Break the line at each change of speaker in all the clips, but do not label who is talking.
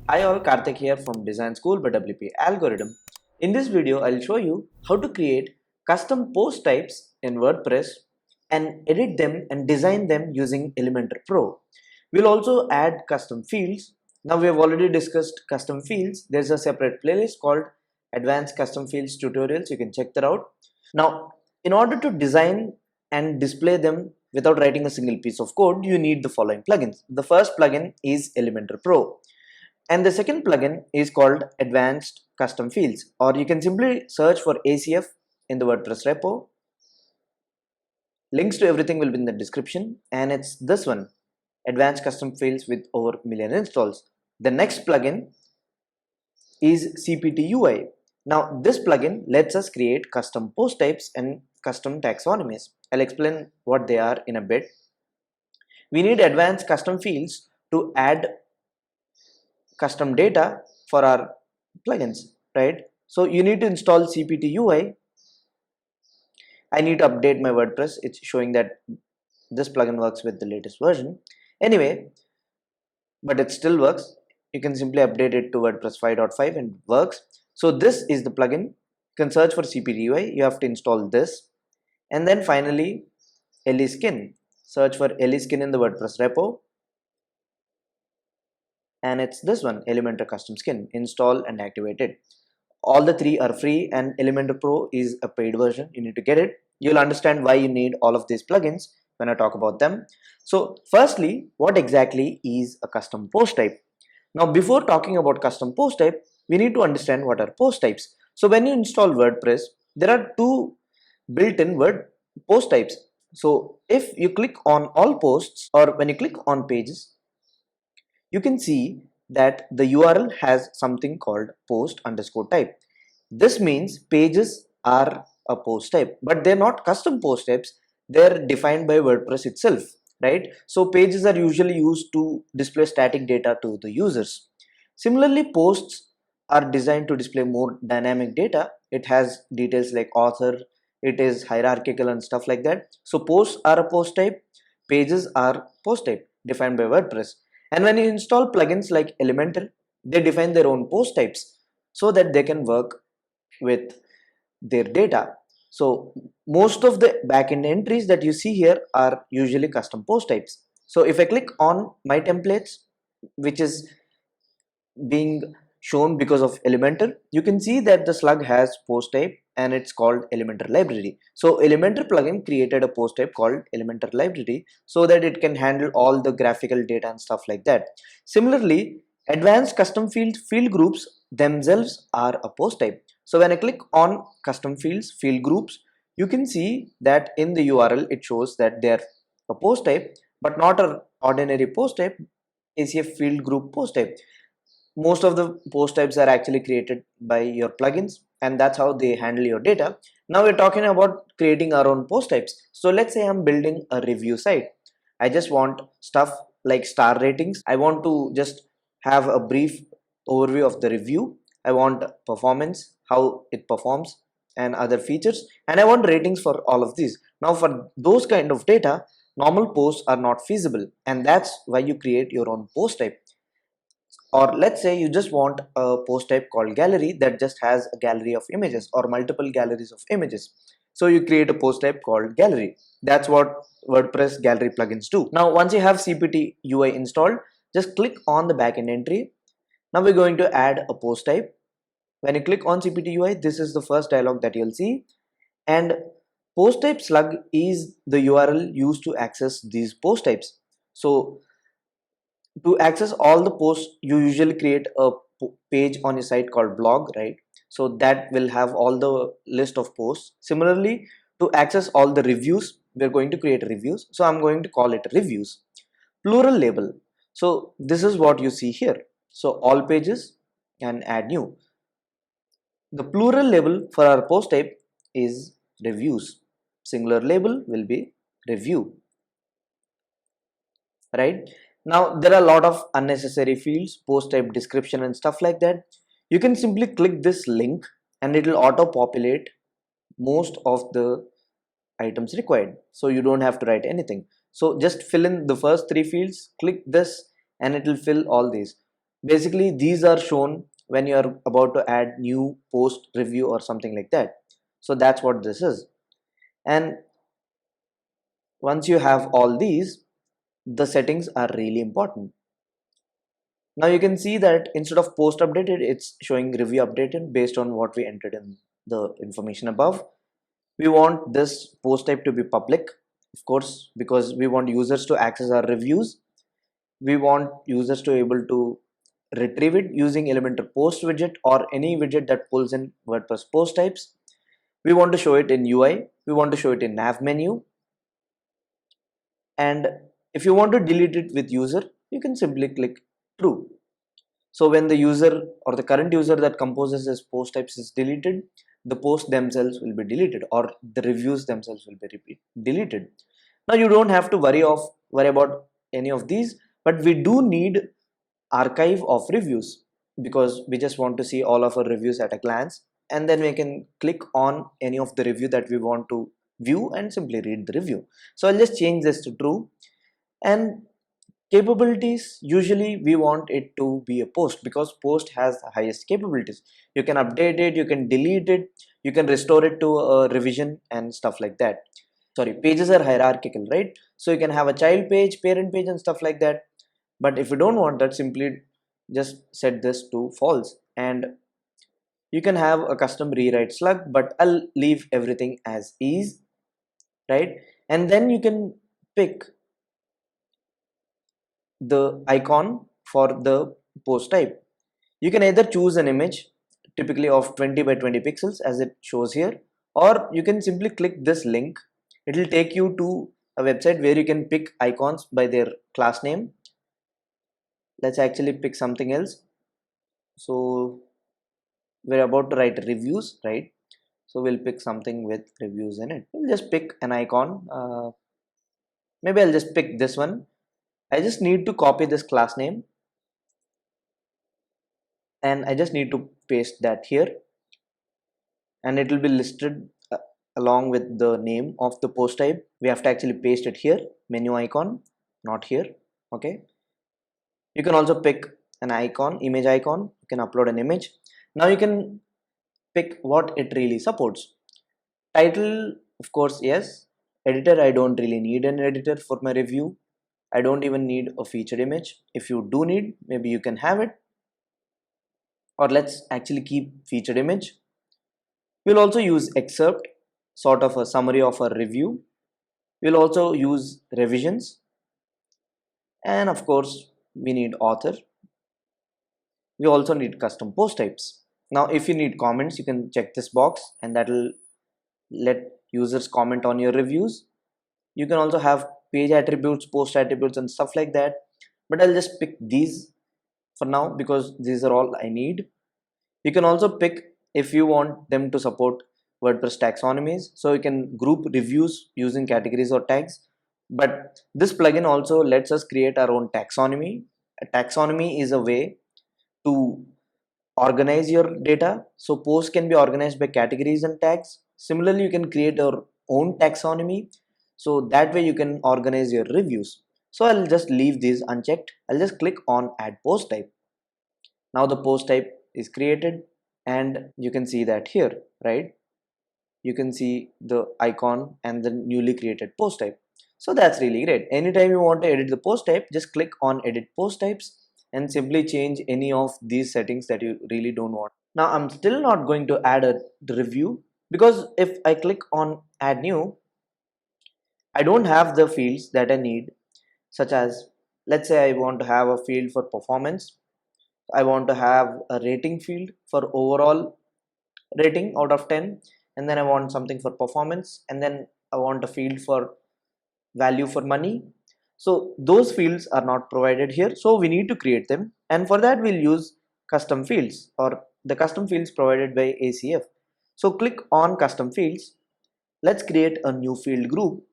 Hi all, Karthik here from Design School by Wpalgoridm. In this video, I'll show you how to create custom post types in WordPress and edit them and design them using Elementor Pro. We'll also add custom fields. Now we have already discussed custom fields. There's a separate playlist called Advanced Custom Fields Tutorials. You can check that out. Now, in order to design and display them without writing a single piece of code, you need the following plugins. The first plugin is Elementor Pro. And the second plugin is called Advanced Custom Fields, or you can simply search for ACF in the WordPress repo. Links to everything will be in the description, and it's this one, Advanced Custom Fields with over a million installs. The next plugin is CPT UI. Now this plugin lets us create custom post types and custom taxonomies. I'll explain what they are in a bit. We need advanced custom fields to add custom data for our plugins, right? So you need to install CPT UI. I need to update my WordPress. It's showing that this plugin works with the latest version. Anyway, but it still works. You can simply update it to WordPress 5.5 and it works. So this is the plugin. You can search for CPT UI. You have to install this. And then finally, Skin. Search for Skin in the WordPress repo. And it's this one, Elementor Custom Skin. Install and activate it. All the three are free and Elementor Pro is a paid version. You need to get it. You'll understand why you need all of these plugins when I talk about them. So firstly, what exactly is a custom post type? Now before talking about custom post type, we need to understand what are post types. So when you install WordPress, there are two built-in post types. So if you click on all posts or when you click on pages, you can see that the URL has something called post underscore type. This means pages are a post type, but they're not custom post types. They're defined by WordPress itself, right? So pages are usually used to display static data to the users. Similarly, posts are designed to display more dynamic data. It has details like author, it is hierarchical and stuff like that. So posts are a post type, pages are post type defined by WordPress. And when you install plugins like Elementor, they define their own post types so that they can work with their data. So most of the backend entries that you see here are usually custom post types. So if I click on my templates, which is being shown because of Elementor, you can see that the slug has post type and it's called Elementor library. So Elementor plugin created a post type called Elementor library so that it can handle all the graphical data and stuff like that. Similarly, advanced custom field groups themselves are a post type. So when I click on custom field groups, you can see that in the URL it shows that they're a post type but not an ordinary post type, ACF field group post type. Most of the post types are actually created by your plugins and that's how they handle your data. Now we're talking about creating our own post types. So let's say I'm building a review site. I just want stuff like star ratings. I want to just have a brief overview of the review. I want performance, how it performs and other features, and I want ratings for all of these. Now for those kind of data, normal posts are not feasible, and that's why you create your own post type. Or let's say you just want a post type called gallery that just has a gallery of images or multiple galleries of images. So you create a post type called gallery. That's what WordPress gallery plugins do. Now once you have CPT UI installed, just click on the backend entry. Now we're going to add a post type. When you click on CPT UI, this is the first dialog that you'll see. And post type slug is the URL used to access these post types. So to access all the posts, you usually create a page on your site called blog, right? So that will have all the list of posts. Similarly, to access all the reviews, we're going to create reviews. So I'm going to call it reviews. Plural label. So this is what you see here. So all pages and add new. The plural label for our post type is reviews. Singular label will be review, right? Now there are a lot of unnecessary fields, post type description and stuff like that. You can simply click this link and it will auto populate most of the items required, so you don't have to write anything. So just fill in the first three fields, click this and it will fill all these. Basically these are shown when you are about to add new post, review or something like that. So that's what this is. And once you have all these, the settings are really important. Now you can see that instead of post updated, it's showing review updated based on what we entered in the information above. We want this post type to be public, of course, because we want users to access our reviews. We want users to be able to retrieve it using Elementor post widget or any widget that pulls in WordPress post types. We want to show it in UI. We want to show it in nav menu. And if you want to delete it with user, you can simply click true. So when the user or the current user that composes this post types is deleted, the posts themselves will be deleted or the reviews themselves will be deleted. Now you don't have to worry about any of these, but we do need archive of reviews because we just want to see all of our reviews at a glance, and then we can click on any of the review that we want to view and simply read the review. So I'll just change this to true. And capabilities, usually we want it to be a post because post has the highest capabilities. You can update it, you can delete it, you can restore it to a revision and stuff like that. Sorry, pages are hierarchical, right? So you can have a child page, parent page and stuff like that. But if you don't want that, simply just set this to false. And you can have a custom rewrite slug, but I'll leave everything as is, right? And then you can pick the icon for the post type. You can either choose an image typically of 20 by 20 pixels as it shows here, or you can simply click this link. It will take you to a website where you can pick icons by their class name. Let's actually pick something else. So we're about to write reviews, right? So we'll pick something with reviews in it. We'll just pick an icon. Maybe I'll just pick this one. I just need to copy this class name and I just need to paste that here, and it will be listed along with the name of the post type. We have to actually paste it here, menu icon, not here. Okay, you can also pick an icon, image icon. You can upload an image. Now you can pick what it really supports. Title, of course, yes. Editor, I don't really need an editor for my review. I don't even need a featured image. If you do need, maybe you can have it, or let's actually keep featured image. We'll also use excerpt, sort of a summary of a review. We'll also use revisions, and of course we need author. We also need custom post types. Now if you need comments, you can check this box and that will let users comment on your reviews. You can also have page attributes, post attributes and stuff like that, but I'll just pick these for now because these are all I need. You can also pick if you want them to support WordPress taxonomies, so you can group reviews using categories or tags. But this plugin also lets us create our own taxonomy. A taxonomy is a way to organize your data, so posts can be organized by categories and tags. Similarly, you can create your own taxonomy, so that way you can organize your reviews. So I'll just leave these unchecked. I'll just click on add post type. Now the post type is created and you can see that here, right? You can see the icon and the newly created post type. So that's really great. Anytime you want to edit the post type, just click on edit post types and simply change any of these settings that you really don't want. Now I'm still not going to add a review because if I click on add new, I don't have the fields that I need, such as, let's say I want to have a field for performance. I want to have a rating field for overall rating out of 10, and then I want something for performance, and then I want a field for value for money. So those fields are not provided here, so we need to create them, and for that we'll use custom fields or the custom fields provided by ACF. So click on custom fields. Let's create a new field group.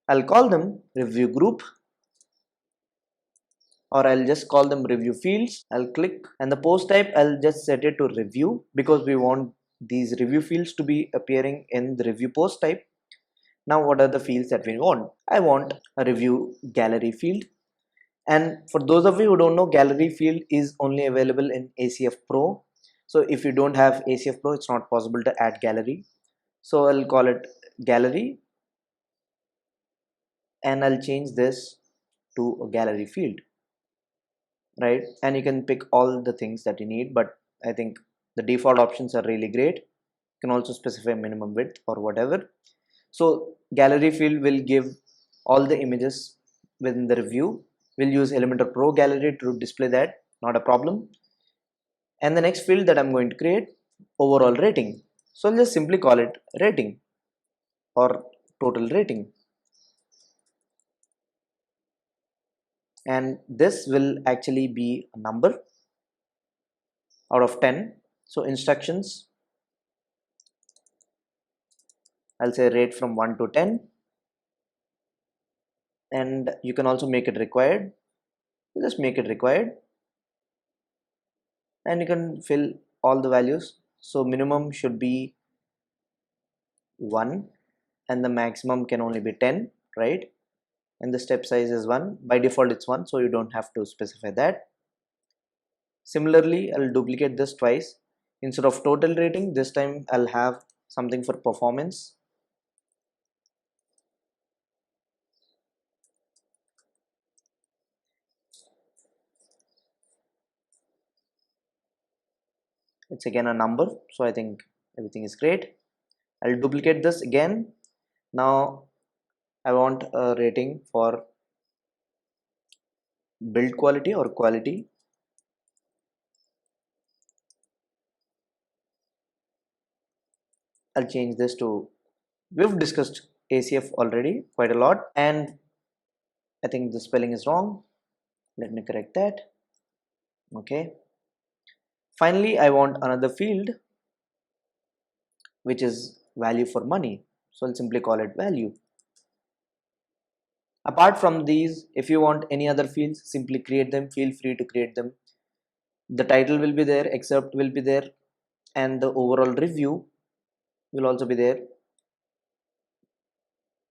I'll call them review group, or I'll just call them review fields. I'll click, and the post type I'll just set it to review because we want these review fields to be appearing in the review post type. Now what are the fields that we want? I want a review gallery field. And for those of you who don't know, gallery field is only available in ACF Pro. So if you don't have ACF Pro, it's not possible to add gallery. So I'll call it gallery, and I'll change this to a gallery field, right? And you can pick all the things that you need, but I think the default options are really great. You can also specify minimum width or whatever. So gallery field will give all the images within the review. We'll use Elementor Pro Gallery to display that, not a problem. And the next field that I'm going to create, overall rating. So I'll just simply call it rating or total rating. And this will actually be a number out of 10. So instructions, I'll say rate from 1 to 10. And you can also make it required. Just make it required. And you can fill all the values. So minimum should be 1 and the maximum can only be 10, right? And the step size is 1. By default it's 1, so you don't have to specify that. Similarly, I'll duplicate this twice. Instead of total rating, this time I'll have something for performance. It's again a number, so I think everything is great. I'll duplicate this again. Now I want a rating for build quality or quality. I'll change this to, we've discussed ACF already quite a lot, and I think the spelling is wrong. Let me correct that. Okay. Finally, I want another field which is value for money. So I'll simply call it value. Apart from these, if you want any other fields, simply create them. Feel free to create them. The title will be there, excerpt will be there, and the overall review will also be there.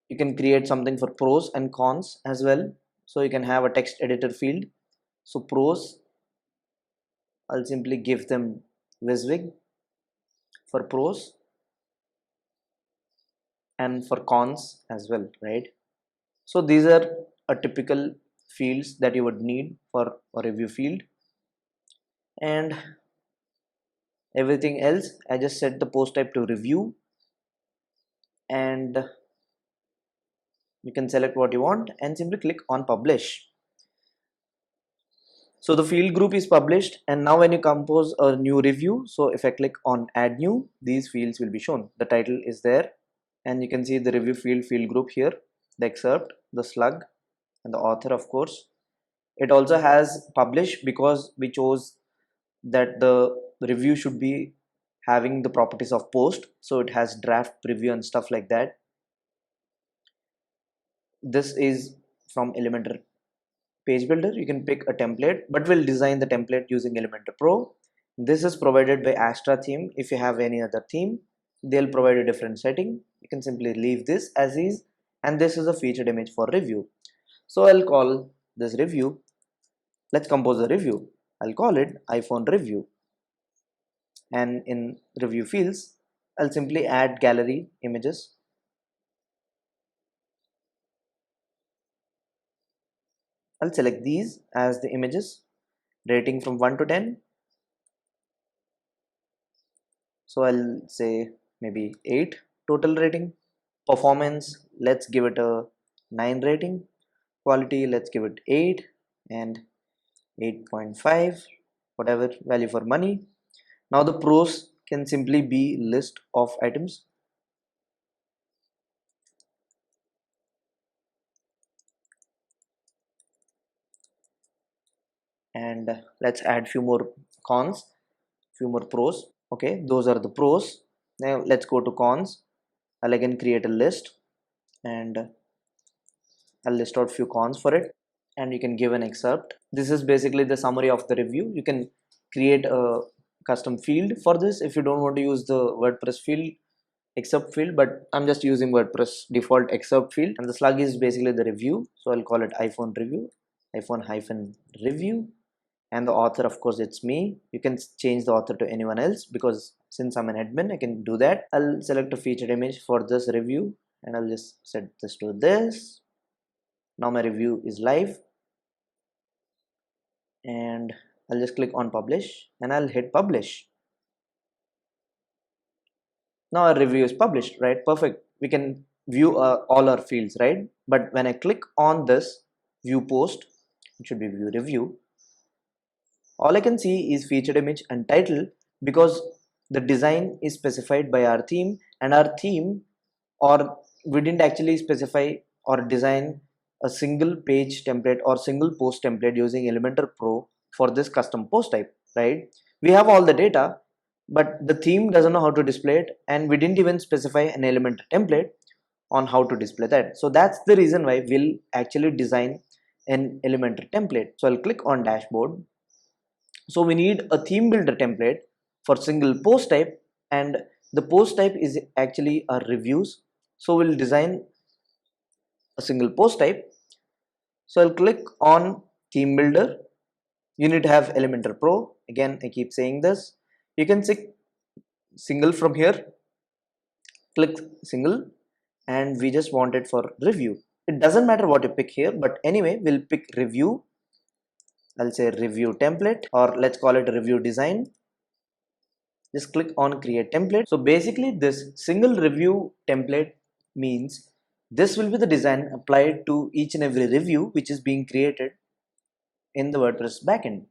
You can create something for pros and cons as well. So you can have a text editor field. So pros, I'll simply give them WYSIWYG for pros and for cons as well, right? So these are a typical fields that you would need for a review field. And everything else, I just set the post type to review, and you can select what you want and simply click on publish. So the field group is published, and now when you compose a new review, so if I click on add new, these fields will be shown. The title is there, and you can see the review field group here, the excerpt, the slug, and the author, of course. It also has publish because we chose that the review should be having the properties of post, so it has draft, preview, and stuff like that. This is from Elementor page builder. You can pick a template, but we'll design the template using Elementor Pro. This is provided by Astra theme. If you have any other theme, they'll provide a different setting. You can simply leave this as is, and this is a featured image for review. So I'll call this review. Let's compose a review. I'll call it iPhone review, and in review fields, I'll simply add gallery images. I'll select these as the images, rating from 1 to 10. So I'll say maybe 8 total rating. Performance, let's give it a 9 rating. Quality, let's give it 8 and 8.5, whatever value for money. Now the pros can simply be list of items. And let's add few more cons, few more pros. Okay, those are the pros. Now let's go to cons. I'll again create a list, and I'll list out few cons for it, and you can give an excerpt. This is basically the summary of the review. You can create a custom field for this if you don't want to use the WordPress field excerpt field, but I'm just using WordPress default excerpt field, and the slug is basically the review, so I'll call it iPhone review. iPhone-review, and the author, of course, it's me. You can change the author to anyone else, because since I'm an admin, I can do that. I'll select a featured image for this review, and I'll just set this to this. Now my review is live, and I'll just click on publish, and I'll hit publish. Now our review is published, right? Perfect. We can view all our fields, right? But when I click on this view post, it should be view review, all I can see is featured image and title, because the design is specified by our theme, and our theme, or we didn't actually specify or design a single page template or single post template using Elementor Pro for this custom post type, right? We have all the data, but the theme doesn't know how to display it, and we didn't even specify an Elementor template on how to display that. So that's the reason why we'll actually design an Elementor template. So I'll click on dashboard. So we need a theme builder template for single post type, and the post type is actually our reviews. So we'll design a single post type. So I'll click on theme builder. You need to have Elementor Pro. Again, I keep saying this. You can click single from here, click single, and we just want it for review. It doesn't matter what you pick here, but anyway, we'll pick review. I'll say review template, or let's call it review design. Just click on create template. So basically this single review template means this will be the design applied to each and every review which is being created in the WordPress backend.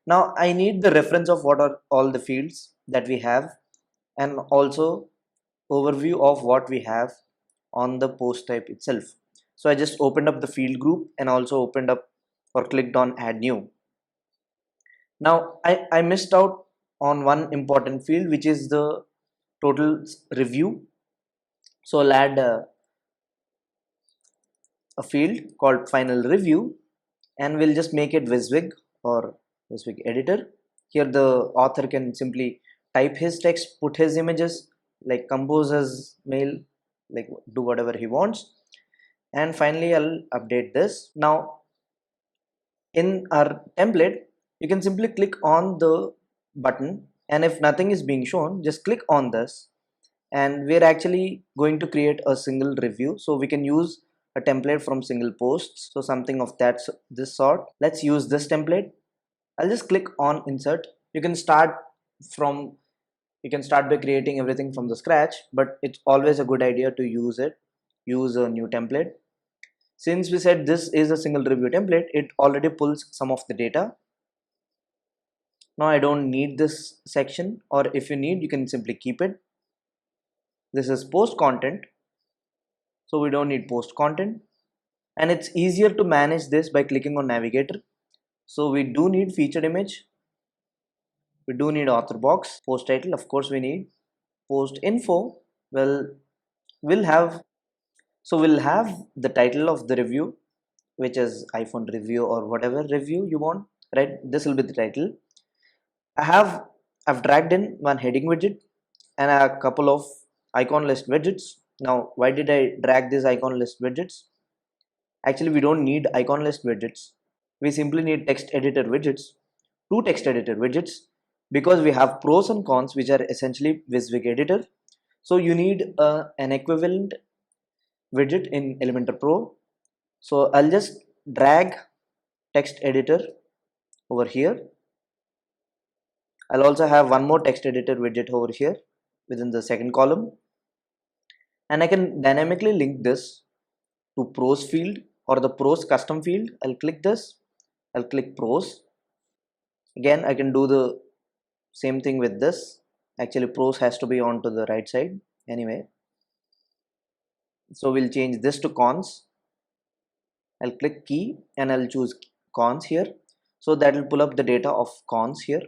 Now I need the reference of what are all the fields that we have, and also overview of what we have on the post type itself. So I just opened up the field group and also opened up or clicked on add new. Now I missed out on one important field, which is the total review. So I'll add a field called final review, and we'll just make it WYSIWYG or WYSIWYG editor. Here the author can simply type his text, put his images, like compose his mail, like do whatever he wants. And finally I'll update this. Now in our template, you can simply click on the button, and if nothing is being shown, just click on this, and we're actually going to create a single review. So we can use a template from single posts, so something of that this sort. Let's use this template. I'll just click on insert. You can start by creating everything from the scratch, but it's always a good idea to use a new template. Since we said this is a single review template, it already pulls some of the data. Now I don't need this section, or if you need, you can simply keep it. This is post content, so we don't need post content, and it's easier to manage this by clicking on navigator. So we do need featured image, we do need author box, post title, of course we need post info. Well, we'll have the title of the review, which is iPhone review or whatever review you want, right? This will be the title. I've dragged in one heading widget and a couple of icon list widgets. Now why did I drag these icon list widgets? Actually, we don't need icon list widgets. We simply need text editor widgets, two text editor widgets, because we have pros and cons, which are essentially WYSIWYG editor. So you need an equivalent widget in Elementor Pro. So I'll just drag text editor over here. I'll also have one more text editor widget over here within the second column, and I can dynamically link this to pros field or the pros custom field. I'll click this, I'll click pros. Again, I can do the same thing with this. Actually, pros has to be on to the right side anyway. So we'll change this to cons. I'll click key and I'll choose cons here. So that will pull up the data of cons here.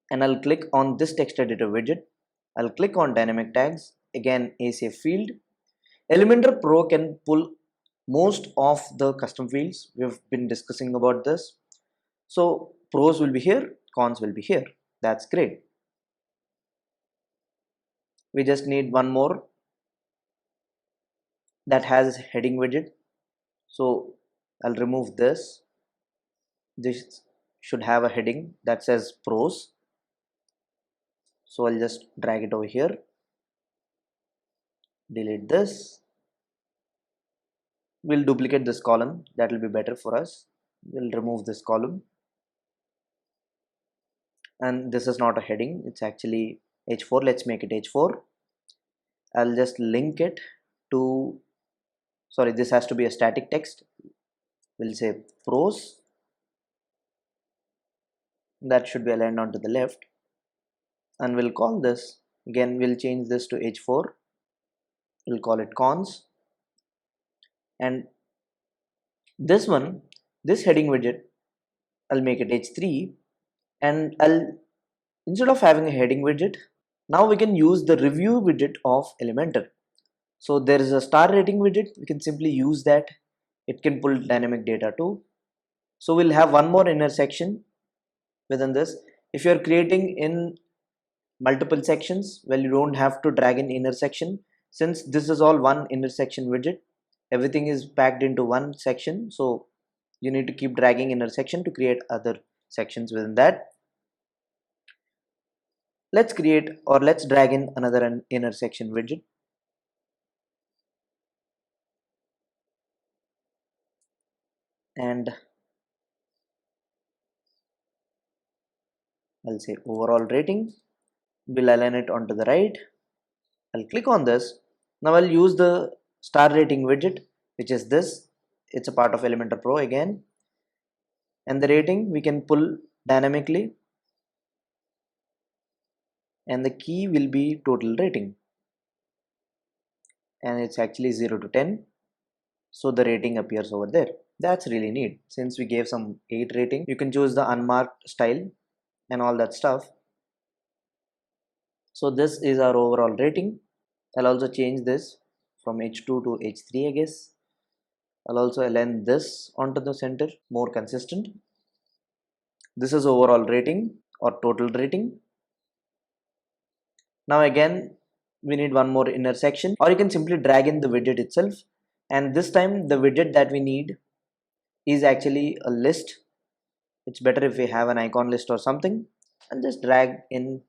And I'll click on this text editor widget. I'll click on dynamic tags. Again, ACF field. Elementor Pro can pull most of the custom fields. We've been discussing about this. So pros will be here, cons will be here. That's great. We just need one more that has heading widget. So I'll remove this. This should have a heading that says pros. So I'll just drag it over here, delete this. We'll duplicate this column, that will be better for us. We'll remove this column, and this is not a heading, it's actually h4. Let's make it h4. I'll just link it to, sorry, this has to be a static text. We'll say pros, that should be aligned onto the left, and we'll call this, again we'll change this to h4. We'll call it cons, and this one, this heading widget, I'll make it h3, and instead of having a heading widget, now we can use the review widget of Elementor. So there is a star rating widget, we can simply use that. It can pull dynamic data too. So we'll have one more inner section within this. If you're creating in multiple sections, well, you don't have to drag in inner section. Since this is all one intersection widget, everything is packed into one section, so you need to keep dragging intersection to create other sections within that. Let's create, or let's drag in another intersection widget. And I'll say overall rating. We'll align it onto the right. I'll click on this. Now I'll use the star rating widget, which is this. It's a part of Elementor Pro again. And the rating we can pull dynamically. And the key will be total rating. And it's actually 0 to 10. So the rating appears over there. That's really neat. Since we gave some 8 rating, you can choose the unmarked style and all that stuff. So this is our overall rating. I'll also change this from h2 to h3, I guess. I'll also align this onto the center, more consistent. This is overall rating or total rating. Now again, we need one more intersection, or you can simply drag in the widget itself. And this time the widget that we need is actually a list. It's better if we have an icon list or something. And just drag in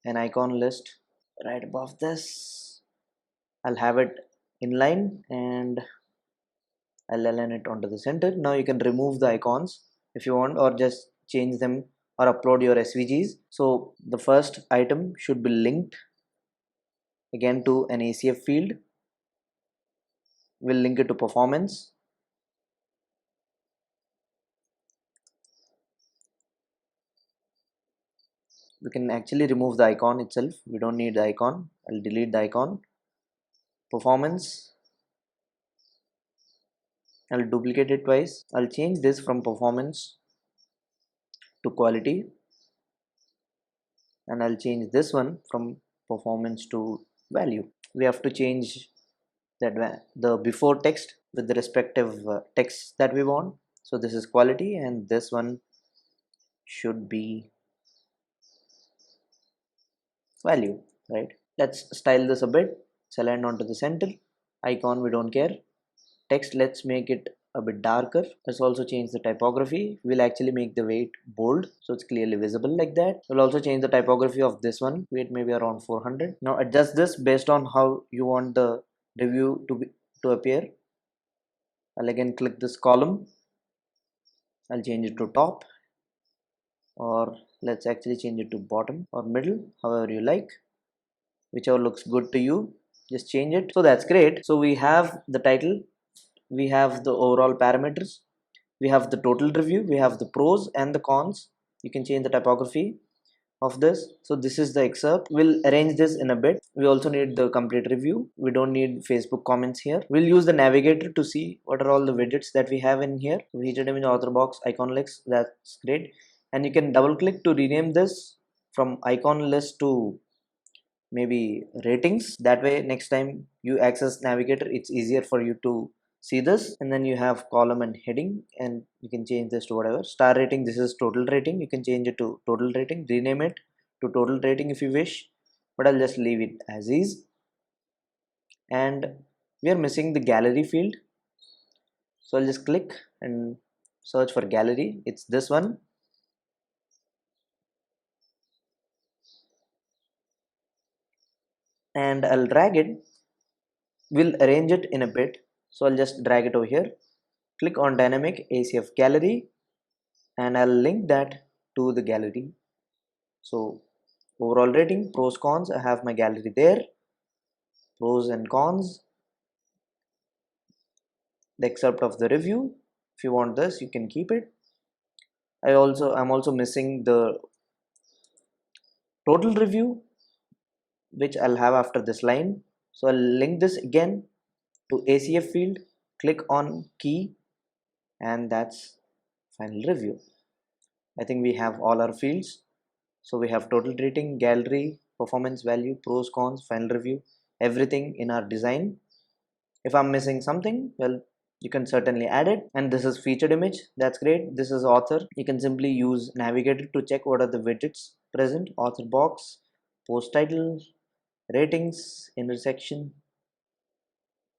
an icon list right above this. I'll have it inline and I'll align it onto the center. Now you can remove the icons if you want, or just change them or upload your SVGs. So the first item should be linked again to an ACF field. We'll link it to performance. We can actually remove the icon itself. We don't need the icon. I'll delete the icon. Performance. I'll duplicate it twice. I'll change this from performance to quality, and I'll change this one from performance to value. We have to change that the before text with the respective text that we want. So this is quality, and this one should be value, right? Let's style this a bit. It's aligned onto the center. Icon, we don't care. Text, let's make it a bit darker. Let's also change the typography. We'll actually make the weight bold so it's clearly visible like that. We'll also change the typography of this one. Weight maybe around 400. Now adjust this based on how you want the review to appear. I'll again click this column. I'll change it to top, or let's actually change it to bottom or middle, however you like. Whichever looks good to you, just change it. So that's great. So we have the title, we have the overall parameters, we have the total review, we have the pros and the cons. You can change the typography of this. So this is the excerpt. We'll arrange this in a bit. We also need the complete review. We don't need Facebook comments here. We'll use the navigator to see what are all the widgets that we have in here. Featured image, author box, icon list, that's great. And you can double click to rename this from icon list to maybe ratings. That way next time you access navigator, it's easier for you to see this. And then you have column and heading, and you can change this to whatever. Star rating, this is total rating. You can change it to total rating, rename it to total rating if you wish, but I'll just leave it as is. And we are missing the gallery field, So I'll just click and search for gallery. It's this one. And I'll drag it. We'll arrange it in a bit. So I'll just drag it over here. Click on dynamic ACF gallery and I'll link that to the gallery. So overall rating, pros, cons, I have my gallery there. Pros and cons, the excerpt of the review. If you want this, you can keep it. I'm also missing the total review, which I'll have after this line. So I'll link this again to ACF field, click on key, and that's final review. I think we have all our fields. So we have total rating, gallery, performance value, pros, cons, final review, everything in our design. If I'm missing something, well, you can certainly add it. And this is featured image. That's great. This is author. You can simply use navigator to check what are the widgets present. Author box, post title, ratings, intersection,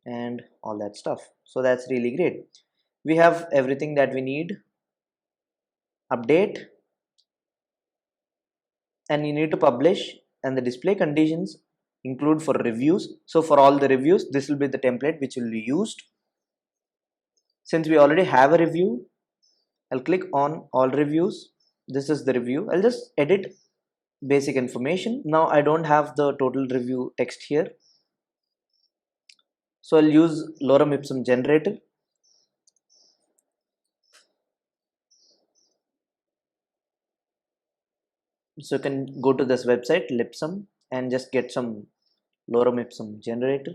and all that stuff. So that's really great. We have everything that we need. Update, and you need to publish, and the display conditions include for reviews. So for all the reviews, this will be the template which will be used. Since we already have a review, I'll click on all reviews. This is the review. I'll just edit basic information. Now I don't have the total review text here. So I'll use lorem ipsum generator. So you can go to this website, Lipsum, and just get some lorem ipsum generator.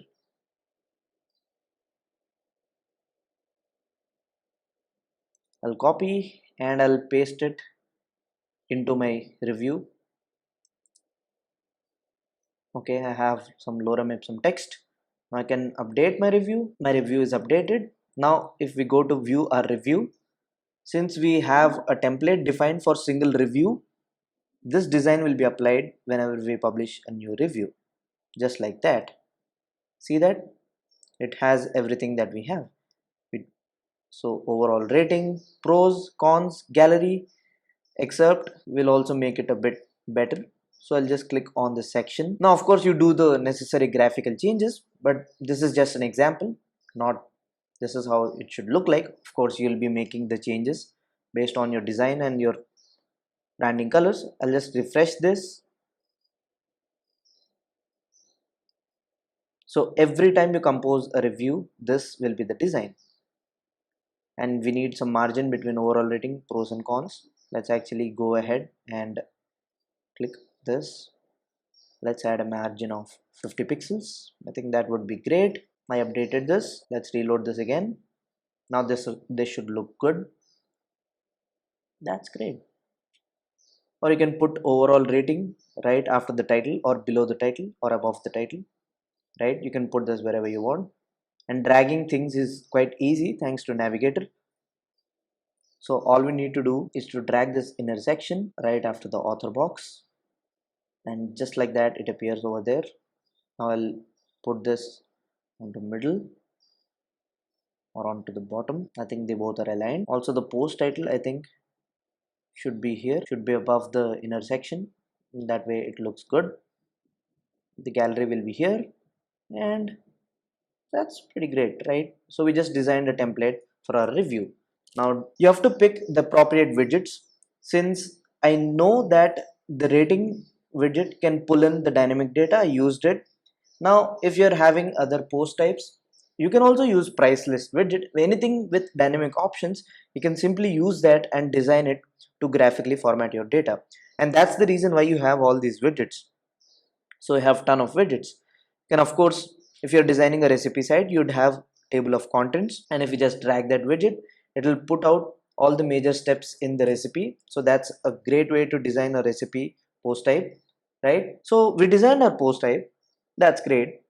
I'll copy and I'll paste it into my review. Okay, I have some lorem ipsum text. Now I can update my review. My review is updated. Now if we go to view our review, since we have a template defined for single review, this design will be applied whenever we publish a new review, just like that. See that? It has everything that we have. So overall rating, pros, cons, gallery, excerpt will also make it a bit better. So I'll just click on this section. Now of course you do the necessary graphical changes, but this is just an example, not this is how it should look like. Of course you'll be making the changes based on your design and your branding colors. I'll just refresh this. So every time you compose a review, this will be the design. And we need some margin between overall rating, pros and cons. Let's actually go ahead and click this. Let's add a margin of 50 pixels. I think that would be great. I updated this. Let's reload this again. Now this should look good. That's great. Or you can put overall rating right after the title or below the title or above the title, right? You can put this wherever you want. And dragging things is quite easy thanks to navigator. So all we need to do is to drag this intersection right after the author box, and just like that it appears over there. Now I'll put this on the middle or onto the bottom. I think they both are aligned. Also the post title I think should be here, should be above the intersection. That way it looks good. The gallery will be here, and that's pretty great, right? So we just designed a template for our review. Now you have to pick the appropriate widgets. Since I know that the rating widget can pull in the dynamic data, I used it. Now if you're having other post types, you can also use price list widget. Anything with dynamic options, you can simply use that and design it to graphically format your data. And that's the reason why you have all these widgets. So you have ton of widgets. And of course, if you're designing a recipe site, you'd have table of contents, and if you just drag that widget, it will put out all the major steps in the recipe. So that's a great way to design a recipe post type, right? So we designed our post type. That's great.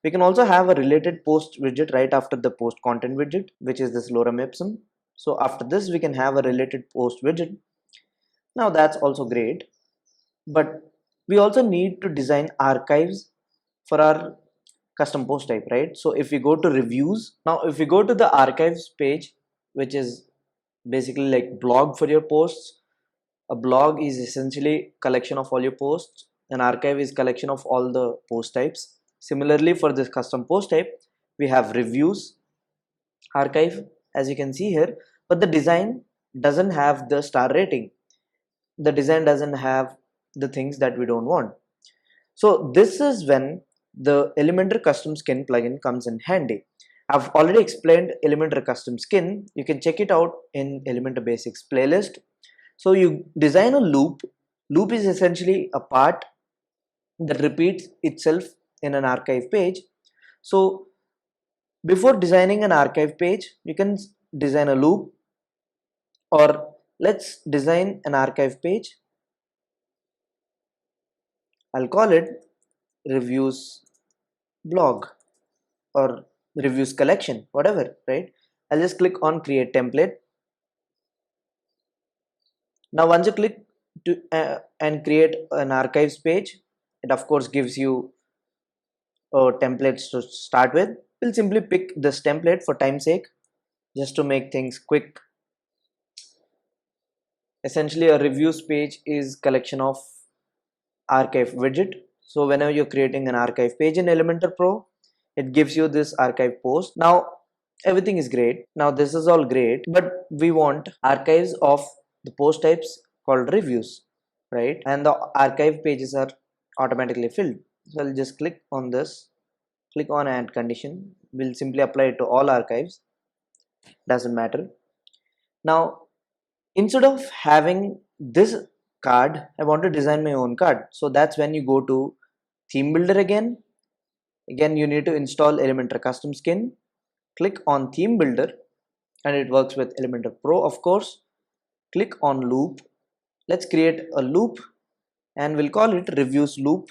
We can also have a related post widget right after the post content widget, which is this lorem ipsum. So after this, we can have a related post widget. Now that's also great, but we also need to design archives for our custom post type, right? So if we go to reviews, now if we go to the archives page, which is basically like blog for your posts. A blog is essentially collection of all your posts. An archive is collection of all the post types. Similarly, for this custom post type, we have reviews archive, as you can see here, but the design doesn't have the star rating. The design doesn't have the things that we don't want. So this is when the Elementor custom skin plugin comes in handy. I've already explained Elementor custom skin. You can check it out in Elementor basics playlist. So you design a loop. Loop is essentially a part that repeats itself in an archive page. So before designing an archive page, you can design a loop, or let's design an archive page. I'll call it reviews blog or reviews collection, whatever, right? I'll just click on create template. Now once you click to and create an archives page, it of course gives you templates to start with. We'll simply pick this template for time's sake, just to make things quick. Essentially, a reviews page is collection of archive widget. So whenever you're creating an archive page in Elementor Pro, it gives you this archive post. Now everything is great. Now this is all great, but we want archives of the post types called reviews, right? And the archive pages are automatically filled. So I'll just click on this, click on add condition. We'll simply apply it to all archives, doesn't matter. Now instead of having this card, I want to design my own card. So that's when you go to theme builder again. Again, you need to install Elementor custom skin. Click on theme builder, and it works with Elementor Pro, of course. Click on loop. Let's create a loop, and we'll call it reviews loop.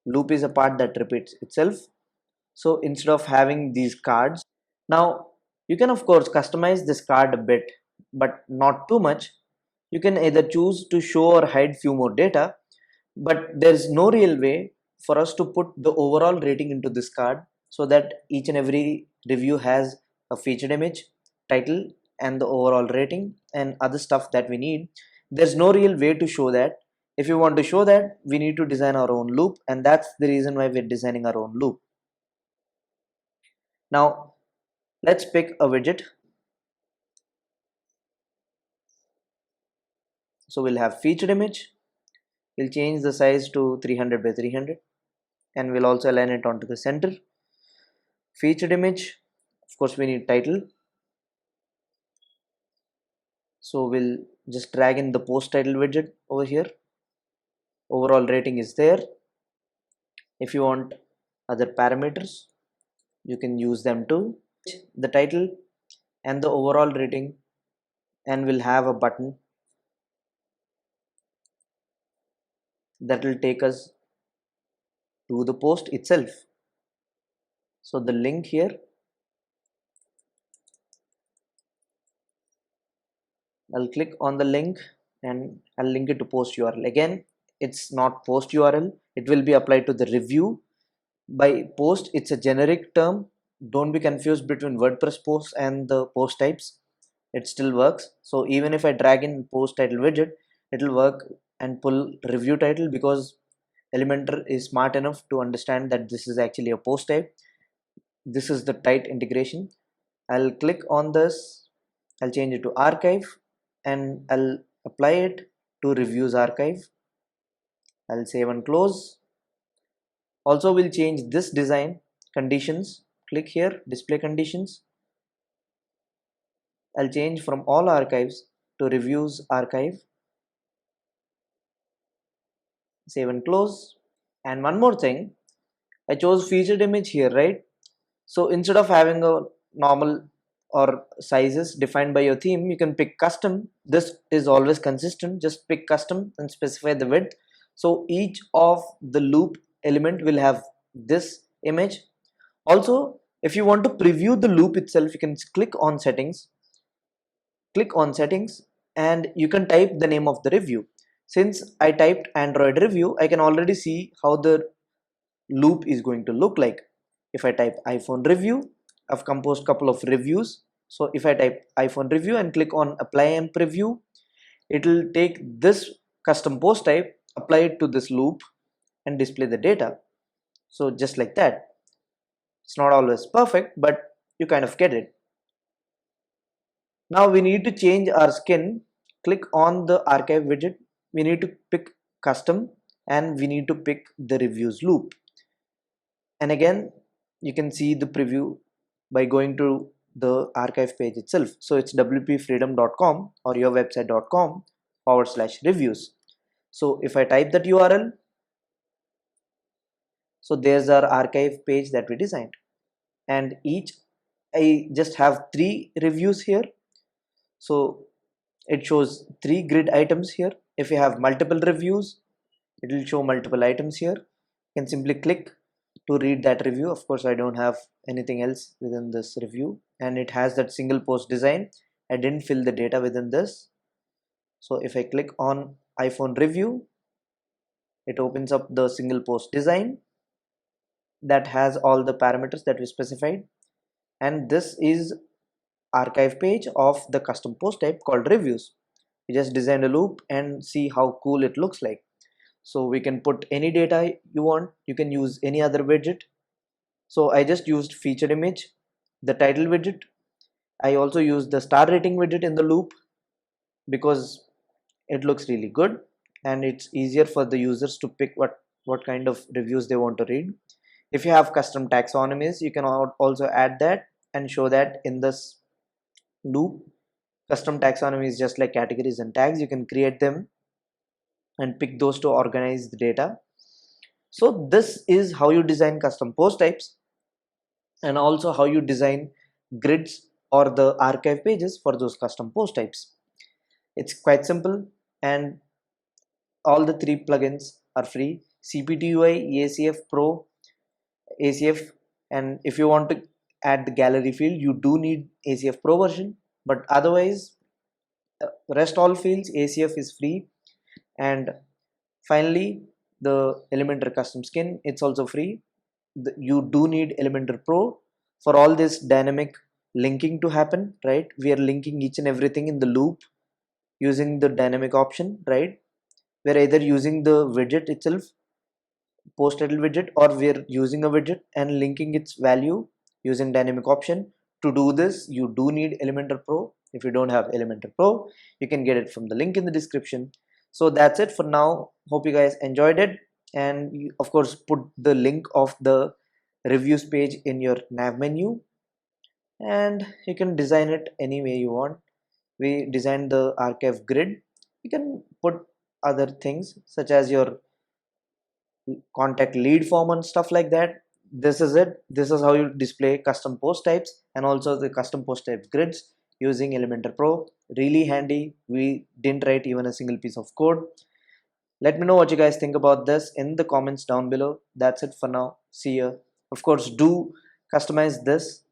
Loop is a part that repeats itself. So instead of having these cards, now you can of course customize this card a bit, but not too much. You can either choose to show or hide few more data, but there's no real way for us to put the overall rating into this card, so that each and every review has a featured image, title, and the overall rating and other stuff that we need. There's no real way to show that. If you want to show that, we need to design our own loop, and that's the reason why we're designing our own loop. Now let's pick a widget. So we'll have featured image. We'll change the size to 300 by 300, and we'll also align it onto the center. Featured image, of course we need title. So we'll just drag in the post title widget over here. Overall rating is there. If you want other parameters, you can use them too. The title and the overall rating, and we'll have a button that will take us to the post itself. So the link here, I'll click on the link and I'll link it to post URL. Again, it's not post URL, it will be applied to the review. By post, it's a generic term. Don't be confused between WordPress posts and the post types. It still works. So even if I drag in post title widget, it will work and pull review title, because Elementor is smart enough to understand that this is actually a post type. This is the tight integration. I'll click on this, I'll change it to archive, and I'll apply it to reviews archive. I'll save and close. Also, we'll change this design conditions. Click here, display conditions. I'll change from all archives to reviews archive. Save and close. And one more thing, I chose featured image here, right? So instead of having a normal or sizes defined by your theme, you can pick custom. This is always consistent. Just pick custom and specify the width. So each of the loop element will have this image. Also, if you want to preview the loop itself, you can click on settings. Click on settings and you can type the name of the review. Since I typed Android review, I can already see how the loop is going to look like. If I type iPhone review, I've composed a couple of reviews. So if I type iPhone review and click on apply and preview, it will take this custom post type, apply it to this loop and display the data. So just like that. It's not always perfect, but you kind of get it. Now we need to change our skin. Click on the archive widget. We need to pick custom and we need to pick the reviews loop. And again, you can see the preview by going to the archive page itself. So it's wpfreedom.com or yourwebsite.com/reviews. So if I type that URL, so there's our archive page that we designed, and I just have 3 reviews here. So it shows 3 grid items here. If you have multiple reviews, it will show multiple items here. You can simply click to read that review. Of course, I don't have anything else within this review, and it has that single post design. I didn't fill the data within this. So if I click on iPhone review, it opens up the single post design that has all the parameters that we specified, and this is archive page of the custom post type called reviews. We just designed a loop and see how cool it looks like. So we can put any data you want. You can use any other widget. So I just used featured image, the title widget. I also used the star rating widget in the loop because it looks really good and it's easier for the users to pick what kind of reviews they want to read. If you have custom taxonomies, you can also add that and show that in this loop. Custom taxonomy is just like categories and tags. You can create them and pick those to organize the data. So this is how you design custom post types, and also how you design grids or the archive pages for those custom post types. It's quite simple, and all the 3 plugins are free: CPT UI, ACF Pro, ACF. And if you want to add the gallery field, you do need ACF Pro version, but otherwise rest all fields ACF is free. And finally, the Elementor custom skin, it's also free. You do need Elementor Pro for all this dynamic linking to happen, right? We are linking each and everything in the loop using the dynamic option, right? We're either using the widget itself, post title widget, or we're using a widget and linking its value using dynamic option. To do this, you do need Elementor Pro. If you don't have Elementor Pro, you can get it from the link in the description. So that's it for now. Hope you guys enjoyed it, and you, of course, put the link of the reviews page in your nav menu, and you can design it any way you want. We designed the archive grid. You can put other things such as your contact lead form and stuff like that. This is it. This is how you display custom post types and also the custom post type grids using Elementor Pro. Really handy. We didn't write even a single piece of code. Let me know what you guys think about this in the comments down below. That's it for now. See ya. Of course, do customize this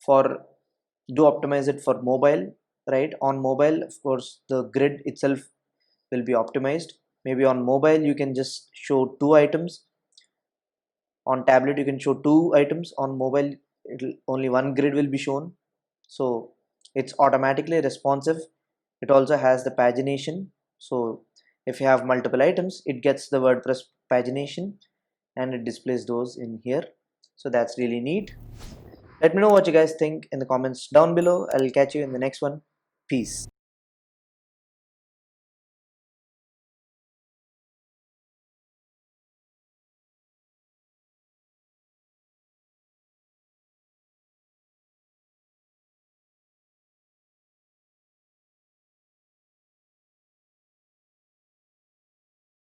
for, do optimize it for mobile, right? On mobile, of course, the grid itself will be optimized. Maybe on mobile, you can just show 2 items. On tablet, you can show 2 items. On mobile, only 1 grid will be shown. So it's automatically responsive. It also has the pagination. So if you have multiple items, it gets the WordPress pagination and it displays those in here. So that's really neat. Let me know what you guys think in the comments down below. I'll catch you in the next one. Peace.